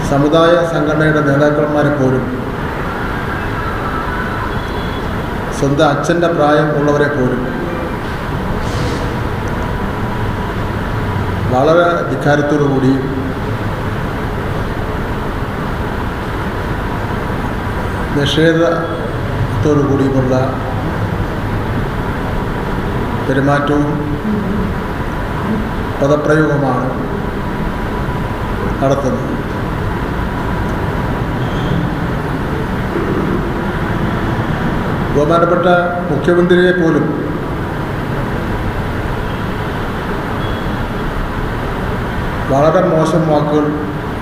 സമുദായ സംഘടനയുടെ നേതാക്കന്മാരെ പോലും സ്വന്തം അച്ഛൻ്റെ പ്രായം ഉള്ളവരെ പോലും വളരെ ധിക്കാരത്തോടുകൂടി നിഷേധത്തോടു കൂടിയുള്ള പെരുമാറ്റവും പദപ്രയോഗമാണ് നടത്തുന്നത്. ബഹുമാനപ്പെട്ട മുഖ്യമന്ത്രിയെ പോലും വളരെ മോശം വാക്കുകൾ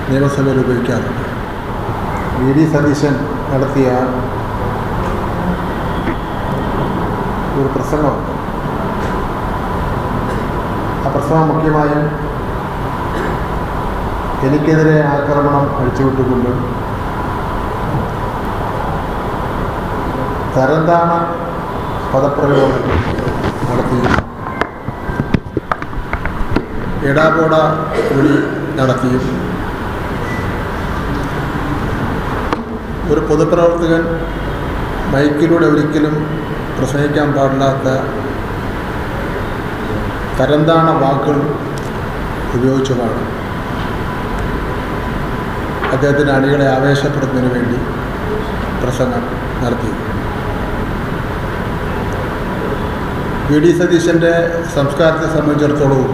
നിയമസഭയിൽ ഉപയോഗിക്കാറുണ്ട്. വി.ഡി. സതീശൻ നടത്തിയ ഒരു പ്രസംഗമുണ്ട്. ആ പ്രസംഗം മുഖ്യമായും എനിക്കെതിരെ ആക്രമണം അഴിച്ചുവിട്ടുകൊണ്ട് തരംതാണ പദപ്രയോഗങ്ങൾ നടത്തിയും എടാപോട വിളി നടത്തിയും ഒരു പൊതുപ്രവർത്തകൻ മൈക്കിലൂടെ ഒരിക്കലും പ്രസംഗിക്കാൻ പാടില്ലാത്ത തരംതാണ വാക്കുകൾ ഉപയോഗിച്ചുമാണ് അദ്ദേഹത്തിൻ്റെ അണികളെ ആവേശപ്പെടുന്നതിന് വേണ്ടി പ്രസംഗം നടത്തിയത്. വി.ഡി. സതീശൻ്റെ സംസ്കാരത്തെ സംബന്ധിച്ചിടത്തോളവും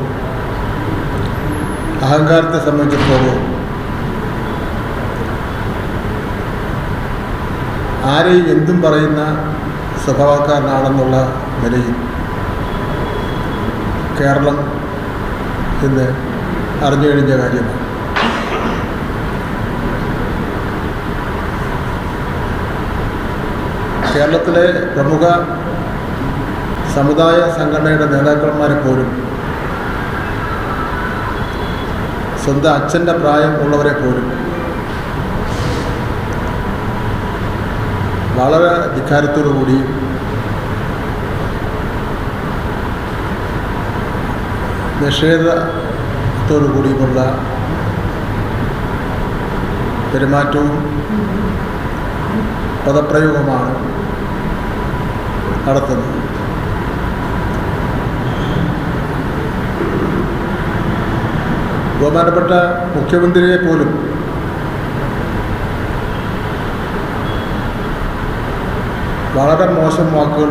അഹങ്കാരത്തെ സംബന്ധിച്ചിടത്തോളവും ആരെയും എന്തും പറയുന്ന സ്വഭാവക്കാരനാണെന്നുള്ള നിലയിൽ കേരളം ഇന്ന് അറിഞ്ഞു കഴിഞ്ഞ കാര്യമാണ്. കേരളത്തിലെ പ്രമുഖ സമുദായ സംഘടനയുടെ നേതാക്കന്മാരെ പോലും സ്വന്തം അച്ഛൻ്റെ പ്രായം ഉള്ളവരെ പോലും വളരെ ധിക്കാരത്തോടുകൂടി നിഷേധത്തോടു കൂടിയുള്ള പെരുമാറ്റവും പദപ്രയോഗമാണ് നടത്തുന്നത്. ബഹുമാനപ്പെട്ട മുഖ്യമന്ത്രിയെ പോലും വളരെ മോശം വാക്കുകൾ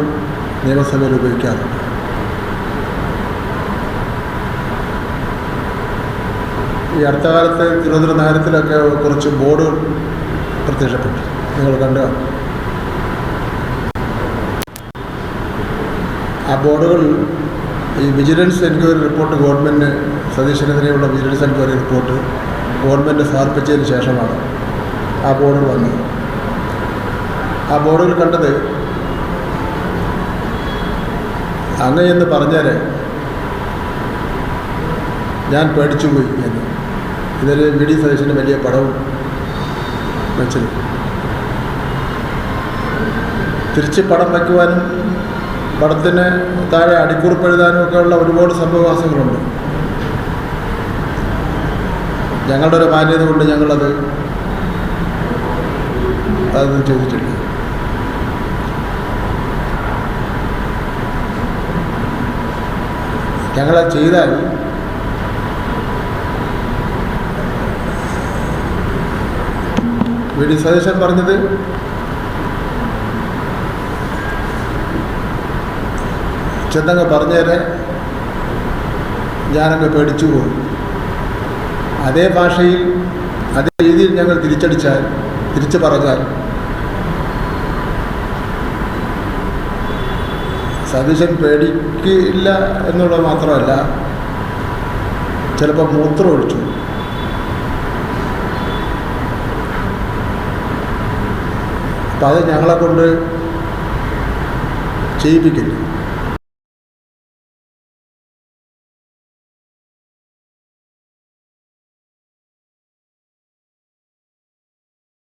നിയമസഭയിൽ ഉപയോഗിക്കാറുണ്ട്. ഈ അടുത്ത കാലത്ത് തിരുവനന്തപുരം നഗരത്തിലൊക്കെ കുറച്ച് ബോർഡുകൾ പ്രത്യക്ഷപ്പെട്ടു, നിങ്ങൾ കണ്ടു. ആ ബോർഡുകൾ ഈ വിജിലൻസ് എൻക്വയറി റിപ്പോർട്ട് ഗവൺമെൻറ് സതീശനെതിരെയുള്ള വിജിലൻസ് എൻക്വയറി റിപ്പോർട്ട് ഗവൺമെൻറ് സമർപ്പിച്ചതിന് ശേഷമാണ് ആ ബോർഡുകൾ വന്നത്. ആ ബോർഡുകൾ കണ്ടത് അങ്ങയെന്ന് പറഞ്ഞാൽ ഞാൻ പേടിച്ചുപോയി എന്ന്. ഇതിൽ വി.ഡി. സതീശന് വലിയ പടവും വെച്ചത്. തിരിച്ച് പടം വയ്ക്കുവാനും പടത്തിന് താഴെ അടിക്കുറിപ്പ് എഴുതാനും ഒക്കെയുള്ള ഒരുപാട് സംഭവവാസങ്ങളുണ്ട്. ഞങ്ങളുടെ ഒരു മാന്യത കൊണ്ട് ഞങ്ങളത് ചെയ്തിട്ടില്ല. ഞങ്ങളത് ചെയ്താൽ വി.ഡി. സതീശൻ പറഞ്ഞത് ചെന്നങ്ങ് പറഞ്ഞേരെ ഞാനങ്ങ് പേടിച്ചു പോകും. അതേ ഭാഷയിൽ അതേ രീതിയിൽ ഞങ്ങൾ തിരിച്ചു പറഞ്ഞാൽ സതീശൻ പേടിക്കില്ല എന്നുള്ളത് മാത്രമല്ല, ചിലപ്പോൾ മൂത്രം ഒഴിച്ചു. അപ്പം അത് ഞങ്ങളെ കൊണ്ട് ചെയ്യിപ്പിക്കില്ല.